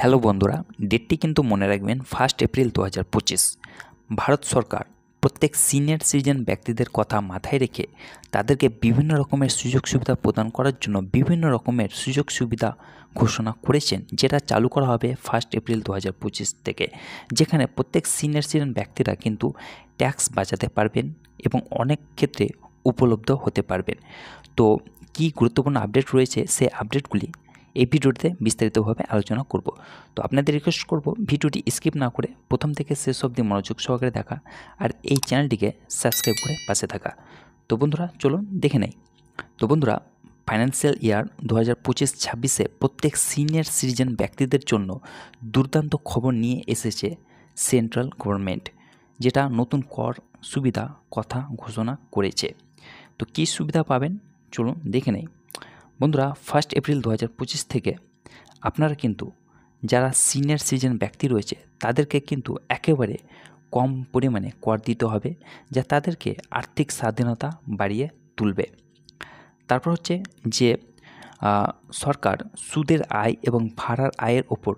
Hello বন্ধুরা, ডেটটি কিন্তু মনে রাখবেন 1 এপ্রিল 2025। ভারত সরকার প্রত্যেক সিনিয়র সিটিজেন ব্যক্তিদের কথা মাথায় রেখে তাদেরকে বিভিন্ন রকমের সুযোগ সুবিধা প্রদান করার জন্য বিভিন্ন রকমের সুযোগ সুবিধা ঘোষণা করেছেন, যেটা চালু করা হবে 1 এপ্রিল 2025 থেকে, যেখানে প্রত্যেক সিনিয়র সিটিজেন ব্যক্তিরা কিন্তু ট্যাক্স বাঁচাতে পারবেন এবং অনেক ক্ষেত্রে উপলব্ধ হতে পারবেন। তো কী গুরুত্বপূর্ণ আপডেট রয়েছে, সেই আপডেটগুলি এই ভিডিওতে বিস্তারিতভাবে আলোচনা করব। তো আপনাদের রিকোয়েস্ট করব ভিডিওটি স্কিপ না করে প্রথম থেকে শেষ অবধি মনোযোগ সহকারে দেখা আর এই চ্যানেলটিকে সাবস্ক্রাইব করে পাশে থাকা। তো বন্ধুরা চলুন দেখে নেই। তো বন্ধুরা, ফাইন্যান্সিয়াল ইয়ার 2025-26-এ প্রত্যেক সিনিয়র সিটিজেন ব্যক্তিদের জন্য দুর্দান্ত খবর নিয়ে এসেছে সেন্ট্রাল গভর্নমেন্ট, যেটা নতুন কর সুবিধা কথা ঘোষণা করেছে। তো কী সুবিধা পাবেন চলুন দেখে নেই। বন্ধুরা, 1 এপ্রিল 2025 থেকে আপনারা কিন্তু যারা সিনিয়র সিটিজেন ব্যক্তি রয়েছে তাদেরকে কিন্তু একেবারে কম পরিমাণে কর দিতে হবে, যা তাদেরকে আর্থিক স্বাধীনতা বাড়িয়ে তুলবে। তারপর হচ্ছে যে সরকার সুদের আয় এবং ভাড়ার আয়ের ওপর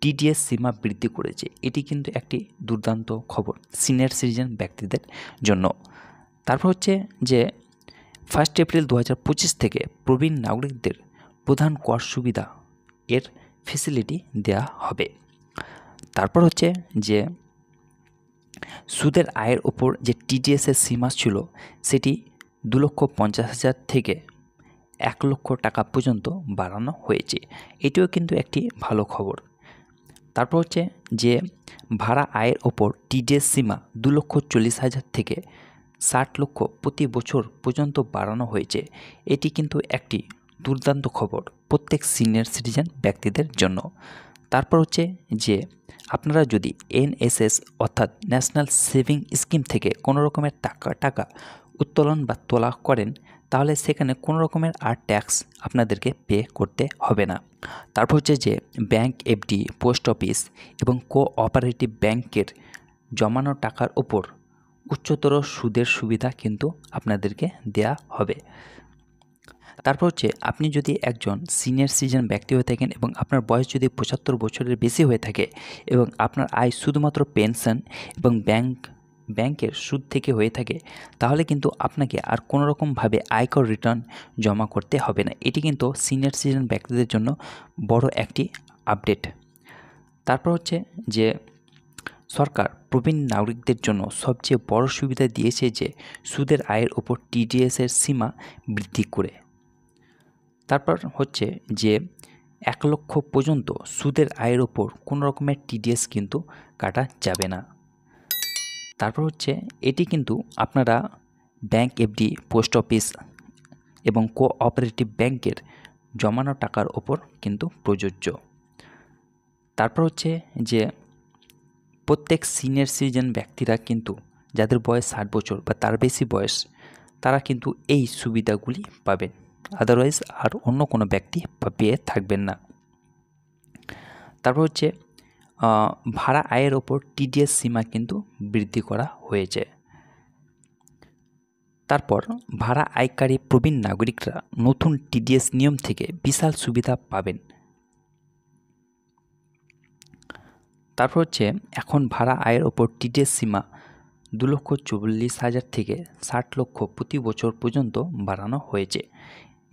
টিডিএস সীমা বৃদ্ধি করেছে। এটি কিন্তু একটি দুর্দান্ত খবর সিনিয়র সিটিজেন ব্যক্তিদের জন্য। তারপর হচ্ছে যে 1 এপ্রিল 2025 থেকে প্রবীণ নাগরিকদের প্রধান কর সুবিধা এর ফেসিলিটি দেওয়া হবে। তারপর হচ্ছে যে সুদের আয়ের ওপর যে টিডিএসের সীমা ছিল সেটি 2,50,000 থেকে 1 লক্ষ টাকা পর্যন্ত বাড়ানো হয়েছে। এটিও কিন্তু একটি ভালো খবর। তারপর হচ্ছে যে ভাড়া আয়ের ওপর টিডিএস সীমা 2,40,000 থেকে 60 লক্ষ প্রতি বছর পর্যন্ত বাড়ানো হয়েছে। এটি কিন্তু একটি দুর্দান্ত খবর প্রত্যেক সিনিয়র সিটিজেন ব্যক্তিদের জন্য। তারপর হচ্ছে যে আপনারা যদি এনএসএস অর্থাৎ ন্যাশনাল সেভিং স্কিম থেকে কোনো রকমের টাকা উত্তোলন বা তোলা করেন, তাহলে সেখানে কোনো রকমের আর ট্যাক্স আপনাদেরকে পে করতে হবে না। তারপর হচ্ছে যে ব্যাংক এফডি, পোস্ট অফিস এবং কোঅপারেটিভ ব্যাংকের জমানো টাকার ওপর উচ্চতর সুদের সুবিধা কিন্তু আপনাদেরকে দেয়া হবে। তারপর হচ্ছে আপনি যদি একজন সিনিয়র সিটিজেন ব্যক্তি হয়ে থাকেন এবং আপনার বয়স যদি 75 বছরের বেশি হয়ে থাকে এবং আপনার আয় শুধুমাত্র পেনশন এবং ব্যাংকের সুদ থেকে হয়ে থাকে, তাহলে কিন্তু আপনাকে আর কোনো রকমভাবে আয়কর রিটার্ন জমা করতে হবে না। এটি কিন্তু সিনিয়র সিটিজেন ব্যক্তিদের জন্য বড় একটি আপডেট। তারপর হচ্ছে যে সরকার প্রবীণ নাগরিকদের জন্য সবচেয়ে বড় সুবিধা দিয়েছে যে সুদের আয়ের ওপর টিডিএসের সীমা বৃদ্ধি করে। তারপর হচ্ছে যে 1 লক্ষ পর্যন্ত সুদের আয়ের ওপর কোনো রকমের টিডিএস কিন্তু কাটা যাবে না। তারপর হচ্ছে এটি কিন্তু আপনারা ব্যাংক এফডি, পোস্ট অফিস এবং কোঅপারেটিভ ব্যাংকের জমানো টাকার ওপর কিন্তু প্রযোজ্য। তারপর হচ্ছে যে প্রত্যেক সিনিয়র সিটিজেন ব্যক্তিরা কিন্তু যাদের বয়স 60 বছর বা তার বেশি বয়স, তারা কিন্তু এই সুবিধাগুলি পাবেন। আদারওয়াইজ আর অন্য কোনো ব্যক্তি পেয়ে থাকবেন না। তারপর হচ্ছে ভাড়া আয়ের ওপর টিডিএস সীমা কিন্তু বৃদ্ধি করা হয়েছে। তারপর ভাড়া আয়কারী প্রবীণ নাগরিকরা নতুন টিডিএস নিয়ম থেকে বিশাল সুবিধা পাবেন। তারপর হচ্ছে এখন ভাড়া আয়ের ওপর টিডিএস সীমা 2,40,000 থেকে 60 লক্ষ প্রতি বছর পর্যন্ত বাড়ানো হয়েছে।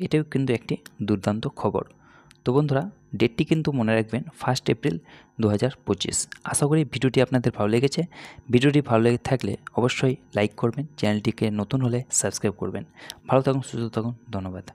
এটাও কিন্তু একটি দুর্দান্ত খবর। তো বন্ধুরা, ডেটটি কিন্তু মনে রাখবেন 1 এপ্রিল 2025। আশা করি ভিডিওটি আপনাদের ভালো লেগেছে। ভিডিওটি ভালো লেগে থাকলে অবশ্যই লাইক করবেন, চ্যানেলটিকে নতুন হলে সাবস্ক্রাইব করবেন। ভালো থাকুন, সুস্থ থাকুন, ধন্যবাদ।